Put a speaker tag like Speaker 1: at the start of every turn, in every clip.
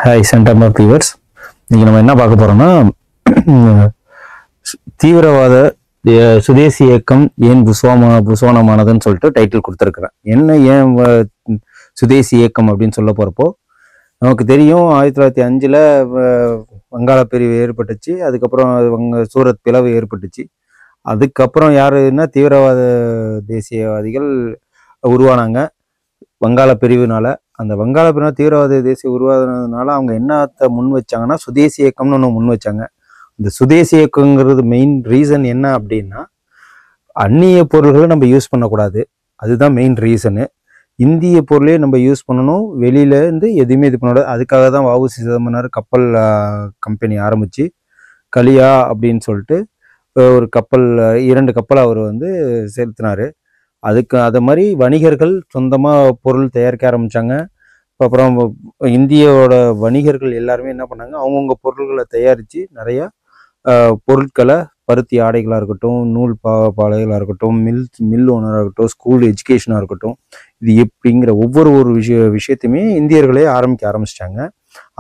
Speaker 1: Hi centre viewers. இன்னைக்கு நம்ம என்ன பார்க்க போறோம்னா தீவிரவாத சுதேசி இயக்கம் ஏன் புஸ்வானமானதுன்னு சொல்லிட்டு டைட்டில் கொடுத்துருக்குறேன். ஏன் சுதேசி இயக்கம் அப்படின்னு சொல்ல போறப்போ நமக்கு தெரியும் 1905 வங்காள பிரிவு ஏற்பட்டுச்சு. அதுக்கப்புறம் சூரத் பிளவு ஏற்பட்டுச்சு. அதுக்கப்புறம் யாருன்னா தீவிரவாத தேசியவாதிகள் உருவானாங்க வங்காள பிரிவுனால. அந்த வங்காள பிரிவு தீவிரவாத தேசிய உருவானதுனால அவங்க என்னத்தை முன் வச்சாங்கன்னா சுதேசி இயக்கம்னு ஒன்று முன் வச்சாங்க. இந்த சுதேசி இயக்கங்கிறது மெயின் ரீசன் என்ன அப்படின்னா, அந்நிய பொருள்களை நம்ம யூஸ் பண்ணக்கூடாது, அதுதான் மெயின் ரீசனு. இந்திய பொருளே நம்ம யூஸ் பண்ணணும், வெளியில இருந்து எதுவுமே இது பண்ணக்கூடாது. அதுக்காக தான் வ.உ.சி. சிதம்பரனார் கப்பல் கம்பெனி ஆரம்பிச்சு கலியா அப்படின்னு சொல்லிட்டு ஒரு கப்பல் 2 கப்பல் அவர் செலுத்தினாரு. அதுக்கு அதை மாதிரி வணிகர்கள் சொந்தமாக பொருள் தயாரிக்க ஆரம்பித்தாங்க. அப்புறம் இந்தியாவோட வணிகர்கள் எல்லாருமே என்ன பண்ணாங்க, அவங்கவுங்க பொருள்களை தயாரித்து நிறையா பொருட்களை, பருத்தி ஆடைகளாக இருக்கட்டும், நூல் பாலைகளாக இருக்கட்டும், மில் ஓனராக இருக்கட்டும், ஸ்கூல் எஜுகேஷனாக இருக்கட்டும், இது எப்படிங்கிற ஒவ்வொரு விஷயத்தையுமே இந்தியர்களே ஆரம்பிச்சிட்டாங்க.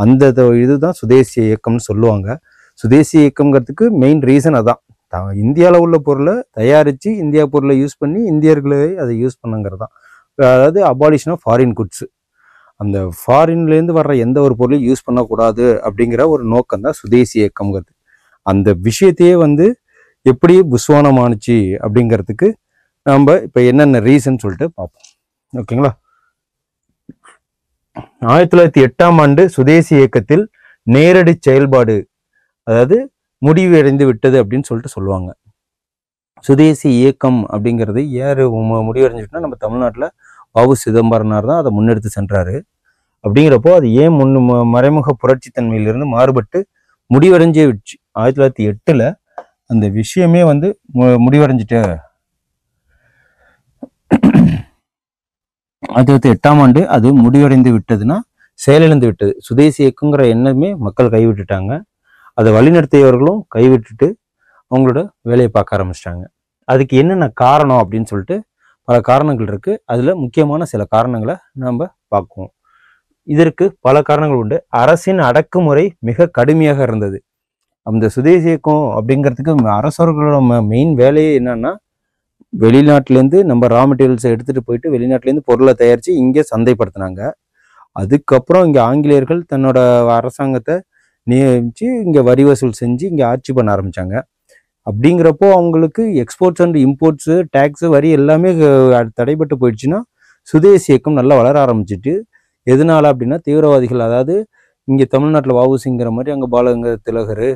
Speaker 1: அந்த இதுதான் சுதேசி இயக்கம்னு சொல்லுவாங்க. சுதேசி இயக்கம்ங்கிறதுக்கு மெயின் ரீசன் அதான், இந்தியாவில் உள்ள பொருளை தயாரித்து இந்தியா பொருளை யூஸ் பண்ணி இந்தியர்களே அதை யூஸ் பண்ணுங்கிறது தான். அதாவது அபாலிஷன் ஆஃப் ஃபாரின் குட்ஸ். அந்த ஃபாரின்லேருந்து வர்ற எந்த ஒரு பொருளையும் யூஸ் பண்ணக்கூடாது அப்படிங்கிற ஒரு நோக்கம் தான் சுதேசி இயக்கம்ங்கிறது. அந்த விஷயத்தையே எப்படி புஸ்வானமானுச்சு அப்படிங்கிறதுக்கு நம்ம இப்போ என்னென்ன ரீசன் சொல்லிட்டு பார்ப்போம். ஓகேங்களா? 1908 சுதேசி இயக்கத்தில் நேரடி செயல்பாடு, அதாவது முடிவு அடைந்து விட்டது அப்படின்னு சொல்லுவாங்க. சுதேசி இயக்கம் அப்படிங்கிறது யார் முடிவடைஞ்சிட்டுனா, நம்ம தமிழ்நாட்டில் வ.உ.சி. சிதம்பரனார் தான் அதை முன்னெடுத்து சென்றாரு. அப்படிங்கிறப்போ அது ஏன் மறைமுக புரட்சித்தன்மையிலிருந்து மாறுபட்டு முடிவடைஞ்சே விடுச்சு. 1908 அந்த விஷயமே முடிவடைஞ்சிட்டு 1908 அது முடிவடைந்து விட்டதுன்னா செயலிழந்து விட்டது. சுதேசி இயக்கங்கிற எண்ணமே மக்கள் கைவிட்டுட்டாங்க. அதை வழிநடத்தியவர்களும் கைவிட்டுட்டு அவங்களோட வேலையை பார்க்க ஆரம்பிச்சிட்டாங்க. அதுக்கு என்னென்ன காரணம் அப்படின்னு சொல்லிட்டு பல காரணங்கள் இருக்கு. அதுல முக்கியமான சில காரணங்களை நம்ம பார்க்குவோம். இதற்கு பல காரணங்கள் உண்டு. அரசின் அடக்குமுறை மிக கடுமையாக இருந்தது. அந்த சுதேசி இயக்கம் அப்படிங்கிறதுக்கு அரசர்களோட மெயின் வேலையே என்னன்னா, வெளிநாட்டிலேருந்து நம்ம ரா மெட்டீரியல்ஸை எடுத்துட்டு போயிட்டு வெளிநாட்டிலேருந்து பொருளை தயாரித்து இங்கே சந்தைப்படுத்தினாங்க. அதுக்கப்புறம் இங்கே ஆங்கிலேயர்கள் தன்னோட அரசாங்கத்தை நியமிச்சு இங்கே வரி வசூல் செஞ்சு இங்கே ஆட்சி பண்ண ஆரம்பித்தாங்க. அப்படிங்கிறப்போ அவங்களுக்கு எக்ஸ்போர்ட்ஸ் அண்ட் இம்போர்ட்ஸு, டேக்ஸு, வரி எல்லாமே தடைபட்டு போயிடுச்சுன்னா சுதேசி இயக்கம் நல்லா வளர ஆரம்பிச்சிட்டு. எதனால அப்படின்னா, தீவிரவாதிகள், அதாவது இங்கே தமிழ்நாட்டில் வ.உ.சிங்கிற மாதிரி அங்கே பாலகங்க திலகர்,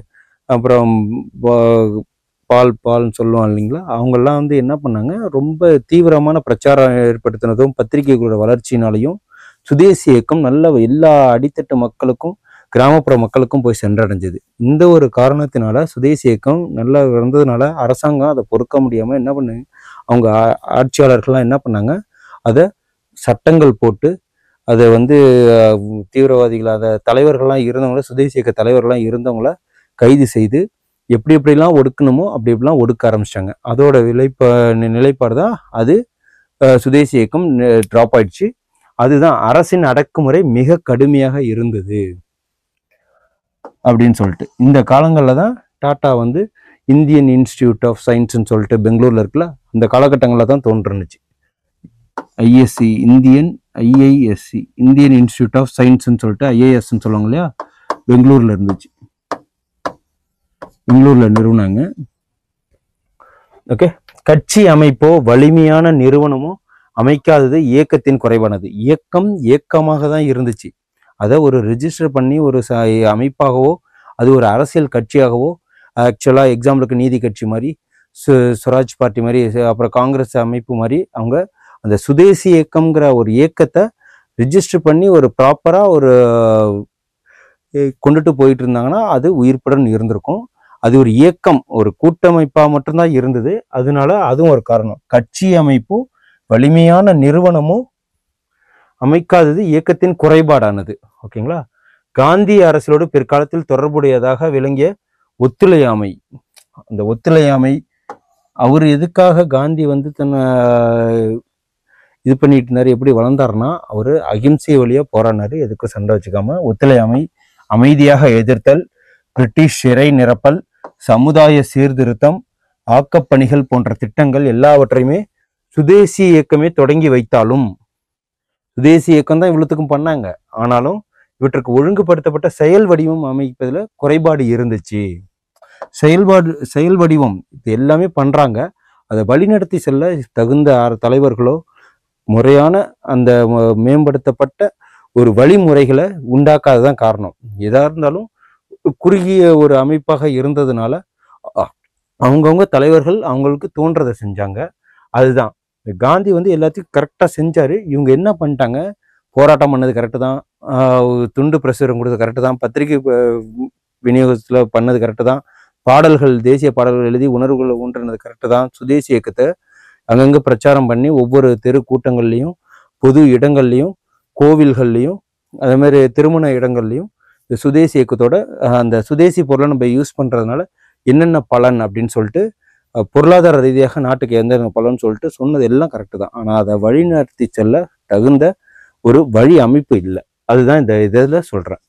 Speaker 1: அப்புறம் பால்னு சொல்லுவாங்க இல்லைங்களா, அவங்கெல்லாம் என்ன பண்ணாங்க, ரொம்ப தீவிரமான பிரச்சாரம் ஏற்படுத்தினதும் பத்திரிகைகளோட வளர்ச்சினாலையும் சுதேசி இயக்கம் நல்ல எல்லா அடித்தட்டு மக்களுக்கும் கிராமப்புற மக்களுக்கும் போய் சென்றடைஞ்சது. இந்த ஒரு காரணத்தினால சுதேசி இயக்கம் நல்லா இருந்ததுனால அரசாங்கம் அதை பொறுக்க முடியாமல் என்ன பண்ணு, அவங்க ஆட்சியாளர்கள்லாம் என்ன பண்ணாங்க, அதை சட்டங்கள் போட்டு அதை தீவிரவாதிகள், அதை தலைவர்கள்லாம் இருந்தவங்கள, சுதேசி இயக்க தலைவர்கள்லாம் இருந்தவங்கள கைது செய்து எப்படிலாம் ஒடுக்கணுமோ அப்படிலாம் ஒடுக்க ஆரம்பிச்சிட்டாங்க. அதோட நிலைப்பாடு தான் அது சுதேசி இயக்கம் ட்ராப் ஆயிடுச்சு. அதுதான் அரசின் அடக்குமுறை மிக கடுமையாக இருந்தது அப்படின்னு சொல்லிட்டு. இந்த காலங்களில் தான் டாட்டா இந்தியன் இன்ஸ்டிடியூட் ஆஃப் சயின்ஸ்ன்னு சொல்லிட்டு பெங்களூர்ல இருக்குல்ல, அந்த காலகட்டங்களில் தான் தோன்றுனுச்சு. ISC, IISc, Indian institute of சயின்ஸ்ன்னு சொல்லிட்டு ஐஏஎஸ்ன்னு சொல்லுவாங்க இல்லையா, பெங்களூர்ல இருந்துச்சு. பெங்களூர்ல நிறுவனாங்க. ஓகே. கட்சி அமைப்போ வலிமையான நிறுவனமோ அமைக்காதது இயக்கத்தின் குறைவானது. இயக்கமாக தான் இருந்துச்சு. அதை ஒரு ரிஜிஸ்டர் பண்ணி ஒரு அமைப்பாகவோ, அது ஒரு அரசியல் கட்சியாகவோ, ஆக்சுவலாக எக்ஸாம்பிளுக்கு நீதி கட்சி மாதிரி, சுவராஜ் பார்ட்டி மாதிரி, அப்புறம் காங்கிரஸ் அமைப்பு மாதிரி அவங்க அந்த சுதேசி இயக்கம்ங்கிற ஒரு இயக்கத்தை ரிஜிஸ்டர் பண்ணி ஒரு ப்ராப்பராக ஒரு கொண்டுட்டு போயிட்டு இருந்தாங்கன்னா அது உயிர்ப்புடன் இருந்திருக்கும். அது ஒரு இயக்கம், ஒரு கூட்டமைப்பாக மட்டும்தான் இருந்தது. அதனால அதுவும் ஒரு காரணம். கட்சி அமைப்போ வலிமையான நிறுவனமோ அமைக்காதது இயக்கத்தின் குறைபாடானது. ஓகேங்களா? காந்திய அரசியலோடு பிற்காலத்தில் தொடர்புடையதாக விளங்கிய ஒத்துழையாமை. அந்த ஒத்துழையாமை அவர் எதுக்காக காந்தி இது பண்ணிட்டு இருந்தாரு. எப்படி வளர்ந்தாருன்னா, அவரு அகிம்சை வழியா போராடினாரு. எதுக்கும் சண்டை வச்சுக்காம ஒத்துழையாமை, அமைதியாக எதிர்த்தல், பிரிட்டிஷ் சிறை நிரப்பல், சமுதாய சீர்திருத்தம், ஆக்கப்பணிகள் போன்ற திட்டங்கள் எல்லாவற்றையுமே சுதேசி இயக்கமே தொடங்கி வைத்தாலும், சுதேசி இயக்கம் தான் இவ்வளவுக்கும் பண்ணாங்க. ஆனாலும் இவற்றுக்கு ஒழுங்குபடுத்தப்பட்ட செயல் வடிவம் அமைப்பதுல குறைபாடு இருந்துச்சு. செயல் வடிவம் இது எல்லாமே பண்றாங்க. அதை வழிநடத்தி செல்ல தகுந்த தலைவர்களோ முறையான அந்த மேம்படுத்தப்பட்ட ஒரு வழிமுறைகளை உண்டாக்காததான் காரணம். எதா இருந்தாலும் குறுகிய ஒரு அமைப்பாக இருந்ததுனால அவங்கவுங்க தலைவர்கள் அவங்களுக்கு தோன்றதை செஞ்சாங்க. அதுதான் காந்தி வந்து எல்லாத்தையும் கரெக்டா செஞ்சாரு. இவங்க என்ன பண்ணிட்டாங்க, போராட்டம் பண்ணது கரெக்டு தான், துண்டு பிரசுரம் கொடுத்தது கரெக்டு தான், பத்திரிகை விநியோகத்துல பண்ணது கரெக்டு தான், பாடல்கள் தேசிய பாடல்கள் எழுதி உணர்வுகளை ஊன்றினது கரெக்டு தான், சுதேசி இயக்கத்தை அங்கங்க பிரச்சாரம் பண்ணி ஒவ்வொரு தெரு கூட்டங்கள்லையும் பொது இடங்கள்லையும் கோவில்கள்லையும் அதே மாதிரி திருமண இடங்கள்லையும் இந்த சுதேசி இயக்கத்தோட அந்த சுதேசி பொருளை நம்ம யூஸ் பண்றதுனால என்னென்ன பலன் அப்படின்னு சொல்லிட்டு பொருளாதார ரீதியாக நாட்டுக்கு எந்த பலன்னு சொல்லிட்டு சொன்னது எல்லாம் கரெக்டு தான். ஆனால் அதை வழிநடத்தி செல்ல தகுந்த ஒரு வழி அமைப்பு இல்லை. அதுதான் இந்த இதில் சொல்றேன்.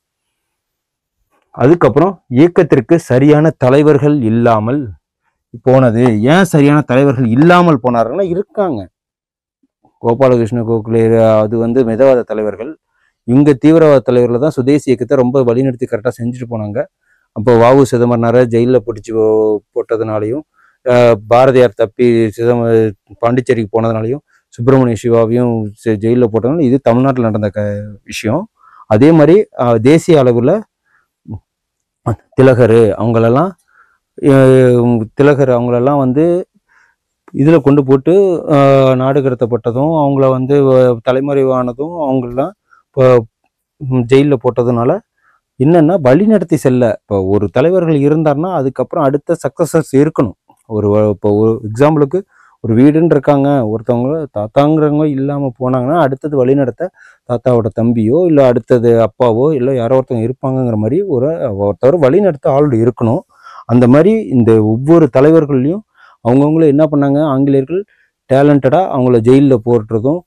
Speaker 1: அதுக்கப்புறம் இயக்கத்திற்கு சரியான தலைவர்கள் இல்லாமல் போனது. ஏன் சரியான தலைவர்கள் இல்லாமல் போனாருன்னா, இருக்காங்க. கோபாலகிருஷ்ண கோகலே அது வந்து மிதவாத தலைவர்கள், இவங்க தீவிரவாத தலைவர்கள் தான் சுதேசி இயக்கத்தை ரொம்ப வழிநடத்தி கரெக்டாக செஞ்சுட்டு போனாங்க. அப்போ வாவு சிதம்பரனாரை ஜெயிலில் பிடிச்சி போட்டதுனாலையும், பாரதியார் தப்பி பாண்டிச்சேரிக்கு போனதுனாலையும், சுப்பிரமணிய சிவாவையும் ஜெயிலில் போட்டதுனால இது தமிழ்நாட்டில் நடந்த விஷயம். அதே மாதிரி தேசிய அளவில் திலகர் அவங்களெல்லாம் வந்து இதில் கொண்டு போட்டு நாடு கடத்தப்பட்டதும், அவங்கள வந்து தலைமறைவானதும், அவங்களெல்லாம் இப்போ ஜெயிலில் போட்டதுனால என்னன்னா வழி நடத்தி செல்ல. இப்போ ஒரு தலைவர்கள் இருந்தார்னா அதுக்கப்புறம் அடுத்த சக்சஸஸ் இருக்கணும். இப்போ ஒரு எக்ஸாம்பிளுக்கு ஒரு வீடுன்னு இருக்காங்க, ஒருத்தவங்க தாத்தாங்கிறவங்க இல்லாமல் போனாங்கன்னா அடுத்தது வழிநடத்த தாத்தாவோட தம்பியோ இல்லை அடுத்தது அப்பாவோ இல்லை யாரோ ஒருத்தவங்க இருப்பாங்கங்கிற மாதிரி ஒருத்தவர் வழிநடத்த ஆள் இருக்கணும். அந்த மாதிரி இந்த ஒவ்வொரு தலைவர்கள்லையும் அவங்கவுங்களும் என்ன பண்ணாங்க, ஆங்கிலேயர்கள் டேலண்டடாக அவங்கள ஜெயிலில் போட்டுறதும்,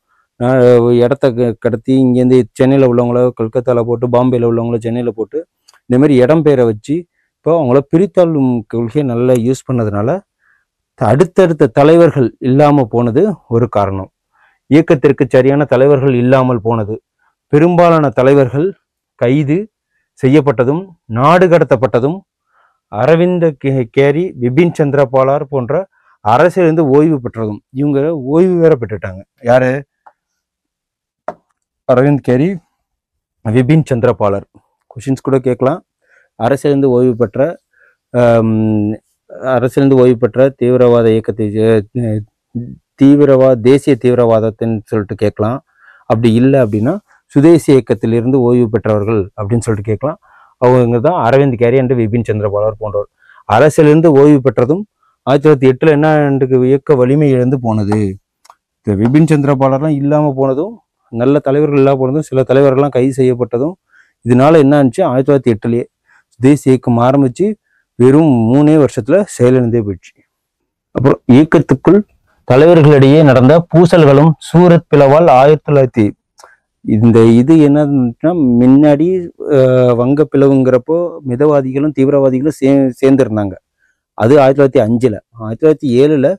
Speaker 1: இடத்த கடத்தி இங்கேருந்து சென்னையில் உள்ளவங்கள கல்கத்தாவில் போட்டு, பாம்பேயில் உள்ளவங்கள சென்னையில் போட்டு இந்த மாதிரி இடம் பெயரை வச்சு இப்போ அவங்கள பிரித்தாளும் கொள்கையை நல்லா யூஸ் பண்ணதுனால அடுத்தடுத்த தலைவர்கள் இல்லாமல் போனது ஒரு காரணம். இயக்கத்திற்கு சரியான தலைவர்கள் இல்லாமல் போனது. பெரும்பாலான தலைவர்கள் கைது செய்யப்பட்டதும், நாடு கடத்தப்பட்டதும், அரவிந்த் கேரி, பிபின் சந்திர பாலார் போன்ற அரசிலிருந்து ஓய்வு பெற்றதும். இவங்க ஓய்வு வேற பெற்றுட்டாங்க. யாரு? அரவிந்த் கேரி, பிபின் சந்திர பாலார். கொஷின்ஸ் கூட கேட்கலாம். அரசிலிருந்து ஓய்வு பெற்ற தீவிரவாத இயக்கத்தை தேசிய தீவிரவாதத்தின்னு சொல்லிட்டு கேட்கலாம். அப்படி இல்லை அப்படின்னா சுதேசி இயக்கத்திலிருந்து ஓய்வு பெற்றவர்கள் அப்படின்னு சொல்லிட்டு கேட்கலாம். அவங்க தான் அரவிந்த் கேரி அண்ட் பிபின் சந்திர பாலார் போன்றவர். அரசிலிருந்து ஓய்வு பெற்றதும் 1908 என்ன இயக்க வலிமை இழந்து போனது. இந்த பிபின் சந்திர பாலார்லாம் இல்லாமல் போனதும், நல்ல தலைவர்கள் இல்லாம போனதும், சில தலைவர்கள்லாம் கைது செய்யப்பட்டதும், இதனால என்ன ஆச்சு, 1908 சுதேசி இயக்கம் ஆரம்பிச்சு வெறும் 3 வருஷத்துல செயலிழந்தே போயிடுச்சு. அப்புறம் இயக்கத்துக்குள் தலைவர்களிடையே நடந்த பூசல்களும் சூரத் பிளவால் 1900 இது என்னன்னா, முன்னாடி வங்க பிளவுங்கிறப்போ மிதவாதிகளும் தீவிரவாதிகளும் சேர்ந்திருந்தாங்க. அது 1905. 1907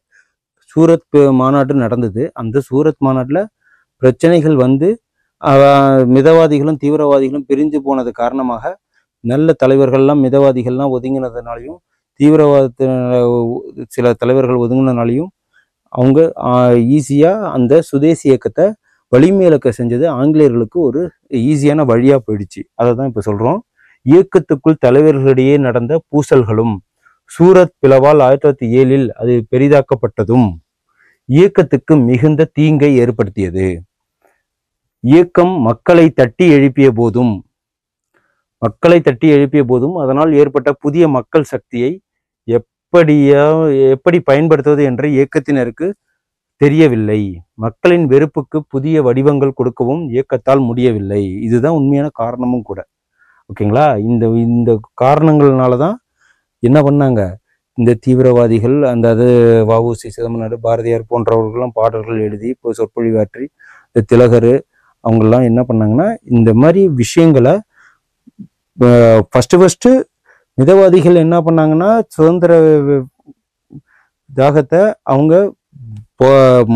Speaker 1: சூரத் மாநாடு நடந்தது. அந்த சூரத் மாநாட்டுல பிரச்சனைகள் வந்து மிதவாதிகளும் தீவிரவாதிகளும் பிரிஞ்சு போனது காரணமாக நல்ல தலைவர்கள்லாம் மிதவாதிகள்லாம் ஒதுங்கினதுனாலையும், தீவிரவாதத்தின சில தலைவர்கள் ஒதுங்கினதுனாலையும் அவங்க ஈஸியா அந்த சுதேசி இயக்கத்தை வலிமையிழக்க செஞ்சது ஆங்கிலேயர்களுக்கு ஒரு ஈஸியான வழியா போயிடுச்சு. அதை தான் இப்ப சொல்றோம். இயக்கத்துக்குள் தலைவர்களிடையே நடந்த பூசல்களும் சூரத் பிளவால் 1907 அது பெரிதாக்கப்பட்டதும் இயக்கத்துக்கு மிகுந்த தீங்கை ஏற்படுத்தியது. இயக்கம் மக்களை தட்டி எழுப்பிய போதும் அதனால் ஏற்பட்ட புதிய மக்கள் சக்தியை எப்படி பயன்படுத்துவது என்று இயக்கத்தினருக்கு தெரியவில்லை. மக்களின் வெறுப்புக்கு புதிய வடிவங்கள் கொடுக்கவும் இயக்கத்தால் முடியவில்லை. இதுதான் உண்மையான காரணமும் கூட. ஓகேங்களா? இந்த காரணங்கள்னாலதான் என்ன பண்ணாங்க, இந்த தீவிரவாதிகள் அந்த அது வஉசி சிதம்பரனார் பாரதியார் போன்றவர்கள்லாம் பாடல்கள் எழுதி இப்போ சொற்பொழிவாற்றி இந்த திலகர் அவங்கெல்லாம் என்ன பண்ணாங்கன்னா இந்த மாதிரி விஷயங்களை ஃபர்ஸ்ட் மிதவாதிகள் என்ன பண்ணாங்கன்னா சுதந்திர தாகத்தை அவங்க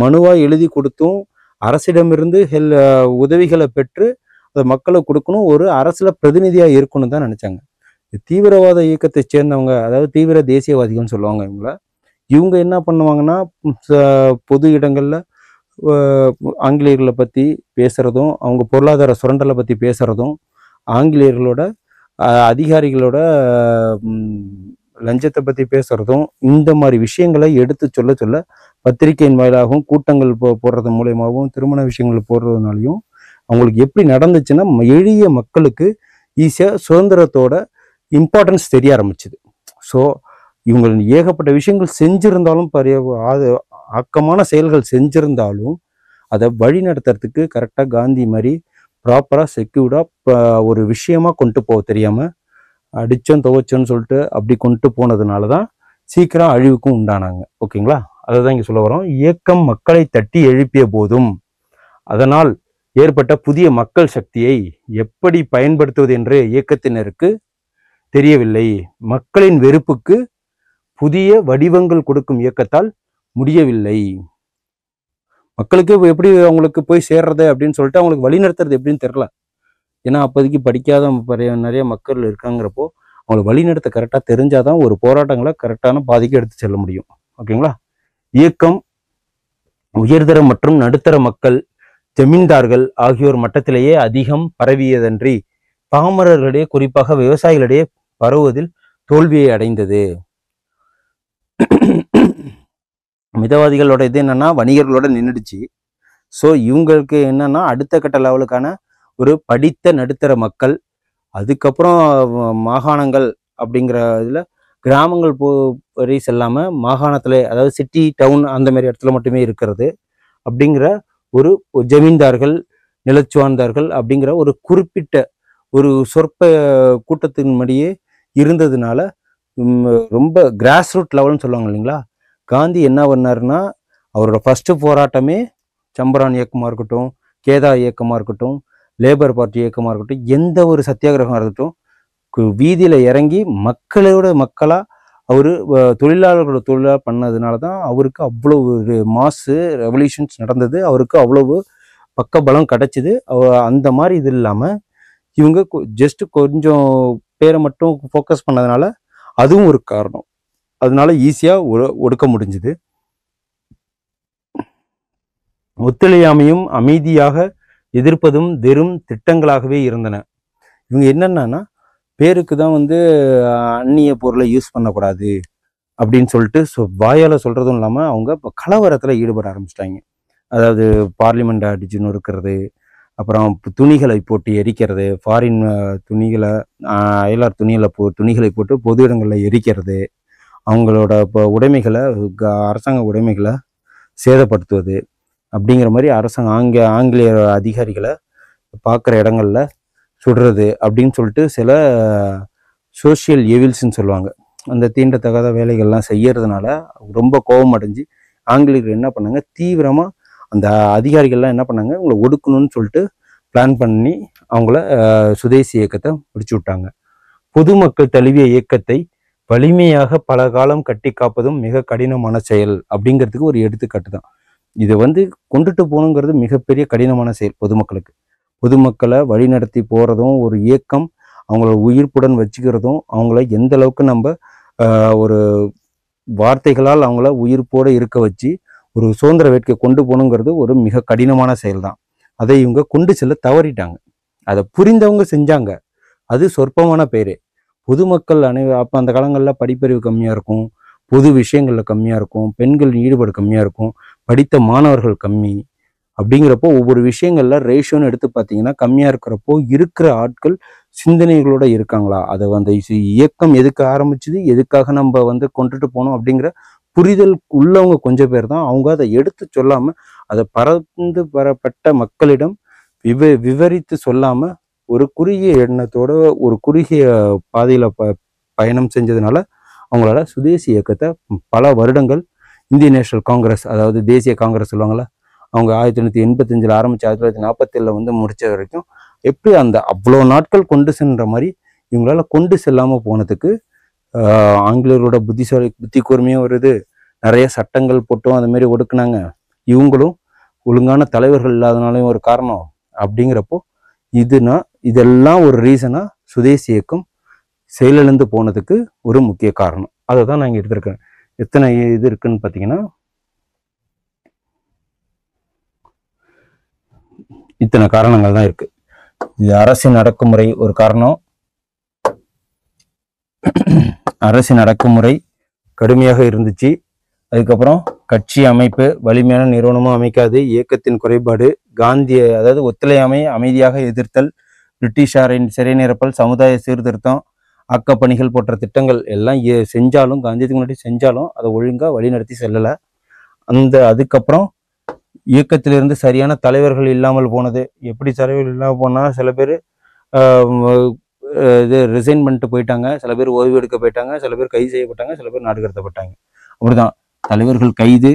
Speaker 1: மனுவா எழுதி கொடுத்தும் அரசிடமிருந்து உதவிகளை பெற்று அதை மக்களை கொடுக்கணும், ஒரு அரசுல பிரதிநிதியா இருக்கணும் தான் நினைச்சாங்க. தீவிரவாத இயக்கத்தை சேர்ந்தவங்க, அதாவது தீவிர தேசியவாதிகள்னு சொல்லுவாங்க இவங்க என்ன பண்ணுவாங்கன்னா பொது இடங்கள்ல ஆங்கிலேயர்களை பத்தி பேசுறதும், அவங்க பொருளாதார சுரண்டலை பத்தி பேசுறதும், ஆங்கிலேயர்களோட அதிகாரிகளோட லஞ்சத்தை பத்தி பேசுறதும், இந்த மாதிரி விஷயங்களை எடுத்து சொல்ல சொல்ல பத்திரிகையின் வாயிலாகவும் கூட்டங்கள் போடுறது மூலயமாகவும் திருமண விஷயங்கள் போடுறதுனாலையும் அவங்களுக்கு எப்படி நடந்துச்சுன்னா எளிய மக்களுக்கு ஈஸியா சுதந்திரத்தோட இம்பார்ட்டன்ஸ் தெரிய ஆரம்பிச்சுது. ஸோ இவங்க ஏகப்பட்ட விஷயங்கள் செஞ்சிருந்தாலும் ஆக்கமான செயல்கள் செஞ்சிருந்தாலும் அதை வழி நடத்துறதுக்கு கரெக்டாக காந்தி மாதிரி ப்ராப்பராக செக்யூர்டாக ஒரு விஷயமா கொண்டு போக தெரியாமல் அடித்தோம் துவைச்சோன்னு சொல்லிட்டு அப்படி கொண்டு போனதுனால தான் சீக்கிரம் அழிவுக்கும் உண்டானாங்க. ஓகேங்களா? அதை தான் இங்கே சொல்ல வரோம். இயக்கம் மக்களை தட்டி எழுப்பிய போதும் அதனால் ஏற்பட்ட புதிய மக்கள் சக்தியை எப்படி பயன்படுத்துவது என்று இயக்கத்தினருக்கு தெரியவில்லை. மக்களின் வெறுப்புக்கு புதிய வடிவங்கள் கொடுக்கும் இயக்கத்தால் முடியவில்லை. மக்களுக்கு எப்படி அவங்களுக்கு போய் சேர்றது அப்படின்னு சொல்லிட்டு அவங்களுக்கு வழிநடத்துறது எப்படின்னு தெரியல. ஏன்னா அப்போதைக்கு படிக்காத நிறைய மக்கள் இருக்காங்கிறப்போ அவங்களுக்கு வழிநடத்த கரெக்டாக தெரிஞ்சாதான் ஒரு போராட்டங்களை கரெக்டான பாதைக்கு எடுத்து செல்ல முடியும். ஓகேங்களா? இயக்கம் உயர்தர மற்றும் நடுத்தர மக்கள், ஜமீன்தார்கள் ஆகியோர் மட்டத்திலேயே அதிகம் பரவியதன்றி பாமரர்களிடையே, குறிப்பாக விவசாயிகளிடையே பரவுவதில் தோல்வியை அடைந்தது. மிதவாதிகளோட இது என்னன்னா வணிகர்களோட நின்றுடுச்சு. ஸோ இவங்களுக்கு என்னன்னா அடுத்த கட்ட லெவலுக்கான ஒரு படித்த நடுத்தர மக்கள், அதுக்கப்புறம் மாகாணங்கள் அப்படிங்கிற இதில் கிராமங்கள் வரை செல்லாமல் மாகாணத்தில், அதாவது சிட்டி டவுன் அந்த மாதிரி இடத்துல மட்டுமே இருக்கிறது அப்படிங்கிற ஒரு ஜமீன்தார்கள், நிலச்சுவார்ந்தார்கள் அப்படிங்கிற ஒரு குறிப்பிட்ட ஒரு சொற்ப கூட்டத்தின்படியே இருந்ததுனால ரொம்ப கிராஸ் ரூட் லெவல்னு சொல்லுவாங்க இல்லைங்களா? காந்தி என்ன பண்ணாருன்னா அவரோட ஃபர்ஸ்ட் போராட்டமே சம்பரான் இயக்கமாக இருக்கட்டும், கேதா இயக்கமாக இருக்கட்டும், லேபர் பார்ட்டி இயக்கமாக இருக்கட்டும், எந்த ஒரு சத்தியாகிரகமாக இருக்கட்டும், வீதியில் இறங்கி மக்களோட மக்களாக அவர் தொழிலாளர்களோட தொழிலாக பண்ணதுனால தான் அவருக்கு அவ்வளோ ஒரு மாசு ரெவல்யூஷன்ஸ் நடந்தது, அவருக்கு அவ்வளவு பக்கபலம் கிடைச்சிது. அந்த மாதிரி இது இல்லாமல் இவங்க ஜஸ்ட் கொஞ்சம் பேரை மட்டும் ஃபோக்கஸ் பண்ணதுனால அதுவும் ஒரு காரணம். அதனால ஈஸியாக ஒடுக்க முடிஞ்சுது. ஒத்துழையாமையும் அமைதியாக எதிர்ப்பதும் வெறும் திட்டங்களாகவே இருந்தன. இவங்க என்னன்னா பேருக்கு தான் அந்நிய பொருளை யூஸ் பண்ணக்கூடாது அப்படின்னு சொல்லிட்டு வாயால் சொல்றதும் இல்லாமல் அவங்க இப்போ கலவரத்தில் ஈடுபட ஆரம்பிச்சிட்டாங்க. அதாவது பார்லிமெண்ட் அடிச்சு நொறுக்கிறது, அப்புறம் துணிகளை போட்டு எரிக்கிறது, ஃபாரின் துணிகளை அயலார் துணிகளை போட்டு பொது இடங்களில் எரிக்கிறது, அவங்களோட இப்போ உடைமைகளை அரசாங்க உடைமைகளை சேதப்படுத்துவது அப்படிங்கிற மாதிரி ஆங்கிலேய அதிகாரிகளை பார்க்குற இடங்கள்ல சுடுறது அப்படின்னு சொல்லிட்டு சில சோசியல் எவில்ஸ்ன்னு சொல்லுவாங்க. அந்த தீண்டத்தகாத வேலைகள்லாம் செய்யறதுனால ரொம்ப கோபம் அடைஞ்சு ஆங்கிலேயர்கள் என்ன பண்ணாங்க, தீவிரமாக அந்த அதிகாரிகள்லாம் என்ன பண்ணாங்க, அவங்கள ஒடுக்கணும்னு சொல்லிட்டு பிளான் பண்ணி அவங்கள சுதேசி இயக்கத்தை முடிச்சு விட்டாங்க. பொதுமக்கள் தழுவிய இயக்கத்தை வலிமையாக பல காலம் கட்டி காப்பதும் மிக கடினமான செயல் அப்படிங்கிறதுக்கு ஒரு எடுத்துக்காட்டு தான். இதை கொண்டுட்டு போகணுங்கிறது மிகப்பெரிய கடினமான செயல். பொதுமக்களை வழிநடத்தி போறதும் ஒரு இயக்கம் அவங்கள உயிர்ப்புடன் வச்சுக்கிறதும், அவங்கள எந்த அளவுக்கு நம்ம ஒரு வார்த்தைகளால் அவங்கள உயிர்ப்போடு இருக்க வச்சு ஒரு சுதந்திர வேட்கை கொண்டு போகணுங்கிறது ஒரு மிக கடினமான செயல் தான். அதை இவங்க கொண்டு செல்ல தவறிட்டாங்க. அதை புரிந்தவங்க செஞ்சாங்க, அது சொற்பமான பேரு. பொதுமக்கள் அப்போ அந்த காலங்களில் படிப்பறிவு கம்மியாக இருக்கும், பொது விஷயங்களில் கம்மியாக இருக்கும், பெண்கள் ஈடுபாடு கம்மியாக இருக்கும், படித்த மாணவர்கள் கம்மி. அப்படிங்கிறப்போ ஒவ்வொரு விஷயங்கள்ல ரேஷியோன்னு எடுத்து பார்த்தீங்கன்னா கம்மியாக இருக்கிறப்போ இருக்கிற ஆட்கள் சிந்தனைகளோட இருக்காங்களா, அதை அந்த இயக்கம் எதுக்கு ஆரம்பிச்சுது, எதுக்காக நம்ம கொண்டுட்டு போனோம் அப்படிங்கிற புரிதல் உள்ளவங்க கொஞ்சம் பேர் தான். அவங்க அதை எடுத்து சொல்லாம அதை பறந்து வரப்பட்ட மக்களிடம் விவரித்து சொல்லாம ஒரு குறுகிய எண்ணத்தோட ஒரு குறுகிய பாதையில பயணம் செஞ்சதுனால அவங்களால சுதேசி இயக்கத்தை பல வருடங்கள் இந்திய நேஷனல் காங்கிரஸ், அதாவது தேசிய காங்கிரஸ் சொல்லுவாங்களா, அவங்க 1985 ஆரம்பிச்சு 1947 வந்து முடிச்ச வரைக்கும் எப்படி அந்த அவ்வளோ நாட்கள் கொண்டு சென்ற மாதிரி இவங்களால கொண்டு செல்லாமல் போனதுக்கு ஆங்கிலேயரோட புத்தி கூர்மையும் வருது. நிறைய சட்டங்கள் போட்டும் அந்த மாதிரி ஒடுக்குனாங்க. இவங்களும் ஒழுங்கான தலைவர்கள் இல்லாதனாலையும் ஒரு காரணம். அப்படிங்கிறப்போ இதெல்லாம் ஒரு ரீசனா சுதேசி இயக்கம் செயலிழந்து போனதுக்கு ஒரு முக்கிய காரணம். அதை தான் நான் இங்கே எடுத்திருக்கேன். எத்தனை இது இருக்குன்னு பார்த்தீங்கன்னா, இத்தனை காரணங்கள் தான் இருக்கு. இது அரசின் அடக்குமுறை ஒரு காரணம். அரசின் அடக்குமுறை கடுமையாக இருந்துச்சு. அதுக்கப்புறம் கட்சி அமைப்பு வலிமையான நிறுவனமும் அமைக்காது, இயக்கத்தின் குறைபாடு, அதாவது ஒத்துழையாமை, அமைதியாக எதிர்த்தல், பிரிட்டிஷாரின் சிறை நிரப்பல், சமுதாய சீர்திருத்தம், ஆக்கப்பணிகள் போன்ற திட்டங்கள் எல்லாம் செஞ்சாலும், காந்தியத்துக்கு முன்னாடி செஞ்சாலும் அதை ஒழுங்கா வழிநடத்தி செல்லலை. அதுக்கப்புறம் இயக்கத்திலிருந்து சரியான தலைவர்கள் இல்லாமல் போனது. எப்படி தலைவர்கள் இல்லாமல் போனால், சில பேர் இது ரிசைன் பண்ணிட்டு போயிட்டாங்க, சில பேர் ஓய்வு எடுக்க போயிட்டாங்க, சில பேர் கைது செய்யப்பட்டாங்க, சில பேர் நாடு கடத்தப்பட்டாங்க. அப்படிதான் தலைவர்கள் கைது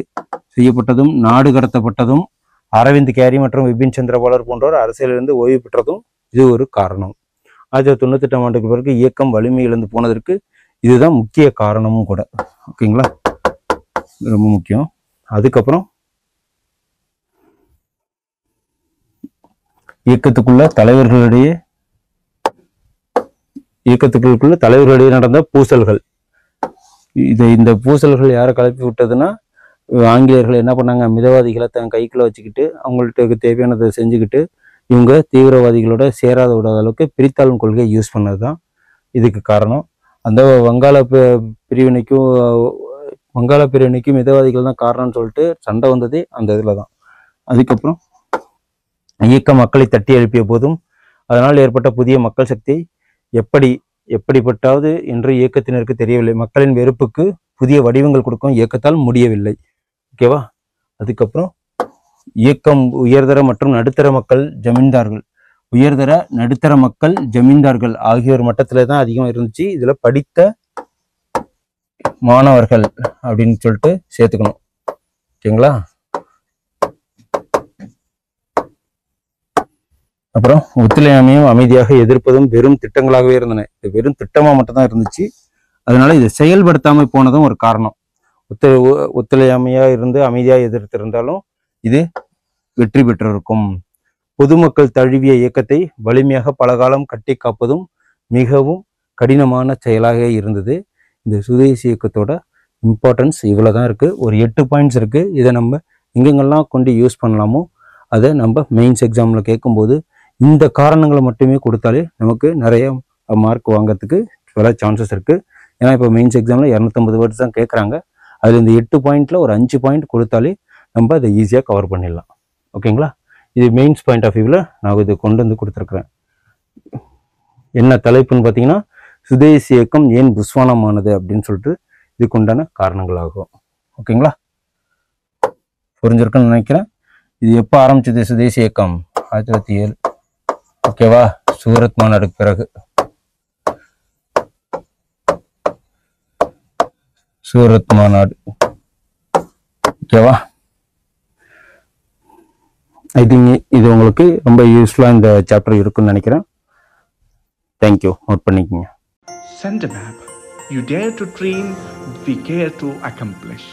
Speaker 1: செய்யப்பட்டதும் நாடு கடத்தப்பட்டதும், அரவிந்த் கேரி மற்றும் விபின் சந்திரபாலர் போன்றோர் அரசியலிருந்து ஓய்வு பெற்றதும் இது ஒரு காரணம். 1998 ஆண்டுக்கு பிறகு இயக்கம் வலிமை இழந்து போனதற்கு இதுதான் முக்கிய காரணமும் கூட. ஓகேங்களா, ரொம்ப முக்கியம். அதுக்கப்புறம் இயக்கத்துக்குள்ள தலைவர்களிடையே நடந்த பூசல்கள். இந்த பூசல்கள் யாரை கலப்பி விட்டதுன்னா, ஆங்கிலேயர்கள் என்ன பண்ணாங்க, மிதவாதிகளை தன் கைக்குள்ள வச்சுக்கிட்டு அவங்கள்ட்ட தேவையானதை செஞ்சுக்கிட்டு இவங்க தீவிரவாதிகளோட சேராத விடாத அளவுக்கு பிரித்தாளும் கொள்கையை யூஸ் பண்ணது தான் இதுக்கு காரணம். அந்த வங்காள பிரிவினைக்கும் மிதவாதிகள் தான் காரணம்னு சொல்லிட்டு சண்டை வந்ததே அந்த இதில் தான். அதுக்கப்புறம் இயக்க மக்களை தட்டி எழுப்பிய போதும் அதனால் ஏற்பட்ட புதிய மக்கள் சக்தி எப்படிப்பட்டாவது என்று இயக்கத்தினருக்கு தெரியவில்லை. மக்களின் வெறுப்புக்கு புதிய வடிவங்கள் கொடுக்கும் இயக்கத்தால் முடியவில்லை. ஓகேவா. அதுக்கப்புறம் இயக்கம் உயர்தர மற்றும் நடுத்தர மக்கள், ஜமீன்தார்கள், உயர்தர நடுத்தர மக்கள், ஜமீன்தார்கள் ஆகியோர் மட்டத்துல தான் அதிகம் இருந்துச்சு. இதுல படித்த மாணவர்கள் அப்படின்னு சொல்லிட்டு சேர்த்துக்கணும். ஓகேங்களா. அப்புறம் ஒத்துழையாமையும் அமைதியாக எதிர்ப்பதும் வெறும் திட்டங்களாகவே இருந்தன. இது வெறும் திட்டமா மட்டும்தான் இருந்துச்சு. அதனால இதை செயல்படுத்தாம போனதும் ஒரு காரணம். ஒத்துழையாமையா இருந்து அமைதியா எதிர்த்திருந்தாலும் இது வெற்றி பெற்றிருக்கும். பொதுமக்கள் தழுவிய இயக்கத்தை வலிமையாக பலகாலம் கட்டி காப்பதும் மிகவும் கடினமான செயலாக இருந்தது. இந்த சுதேசி இயக்கத்தோட இம்பார்ட்டன்ஸ் இவ்வளவுதான் இருக்கு. ஒரு 8 பாயிண்ட்ஸ் இருக்கு. இதை நம்ம எங்கெங்கெல்லாம் கொண்டு யூஸ் பண்ணலாமோ அதை நம்ம மெயின்ஸ் எக்ஸாம்ல கேட்கும்போது இந்த காரணங்களை மட்டுமே கொடுத்தாலே நமக்கு நிறைய மார்க் வாங்கிறதுக்கு பல சான்சஸ் இருக்கு. ஏன்னா இப்போ மெயின்ஸ் எக்ஸாம்ல 250 வேர்ட்ஸ் தான் கேட்குறாங்க. அதில் இந்த 8 பாயிண்ட்ல ஒரு 5 பாயிண்ட் கொடுத்தாலே நம்ம அதை ஈஸியாக கவர் பண்ணிடலாம். ஓகேங்களா. இது மெயின்ஸ் பாயிண்ட் ஆஃப் வியூவில் நான் இது கொண்டு வந்து கொடுத்துருக்குறேன். என்ன தலைப்புன்னு பார்த்தீங்கன்னா, சுதேசி இயக்கம் ஏன் புஸ்வானமானது அப்படின்னு சொல்லிட்டு இதுக்கு உண்டான காரணங்களாகும். ஓகேங்களா. புரிஞ்சிருக்குன்னு நினைக்கிறேன். இது எப்போ ஆரம்பிச்சது சுதேசி இயக்கம்? 1907. ஓகேவா. சூரத் மாநாடுக்கு பிறகு. சூரத் மாநாடு. ஓகேவா. ஐ திங்க் இது உங்களுக்கு ரொம்ப யூஸ்ஃபுல்லாக இந்த சாப்டர் இருக்குன்னு நினைக்கிறேன். தேங்க்யூ. நோட் பண்ணிக்கோங்க.
Speaker 2: Send a map. You dare to dream, we care to accomplish.